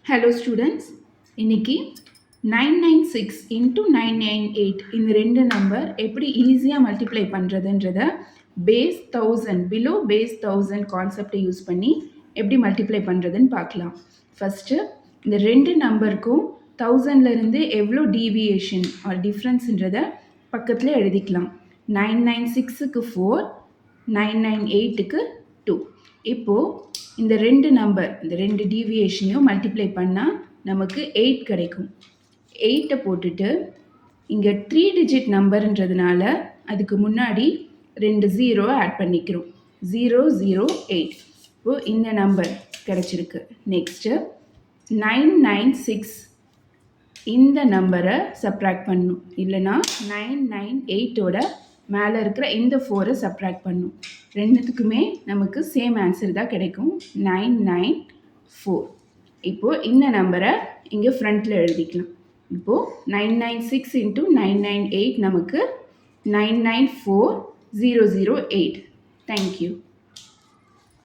Hello students, இன்னைக்கு 996 into 998 இந்த ரெண்டு நம்பர் எப்படி ஈஸியாக மல்டிப்ளை பண்ணுறதுன்றத பிலோ பேஸ் 1000 கான்செப்டை யூஸ் பண்ணி எப்படி மல்டிப்ளை பண்ணுறதுன்னு பார்க்கலாம். ஃபஸ்ட்டு இந்த ரெண்டு நம்பருக்கும் 1000லேருந்து எவ்வளோ டீவியேஷன் ஆர் டிஃப்ரென்ஸுன்றதை பக்கத்தில் எழுதிக்கலாம். 996க்கு 4, 998க்கு 2. இப்போது இந்த ரெண்டு டீவியேஷனையும் மல்டிப்ளை பண்ணால் நமக்கு 8 கிடைக்கும். 8 போட்டுட்டு இங்கே 3 டிஜிட் நம்பர்ன்றதுனால அதுக்கு முன்னாடி 2 0 ஆட் பண்ணிக்கிறோம். 008. இப்போது இந்த நம்பர் கிடச்சிருக்கு. நெக்ஸ்ட்டு 996 இந்த நம்பரை சப்ராக்ட் பண்ணணும். இல்லைனா 998ஓட மேலே இருக்கிற இந்த 4 சப்ராக்ட் பண்ணும். ரெண்டுத்துக்குமே நமக்கு சேம் ஆன்சர் தான் கிடைக்கும், 994. இப்போது இந்த நம்பரை இங்கே ஃப்ரண்ட்டில் எழுதிக்கலாம். இப்போது 996 இன்ட்டு 998 நமக்கு 994008. தேங்க்யூ.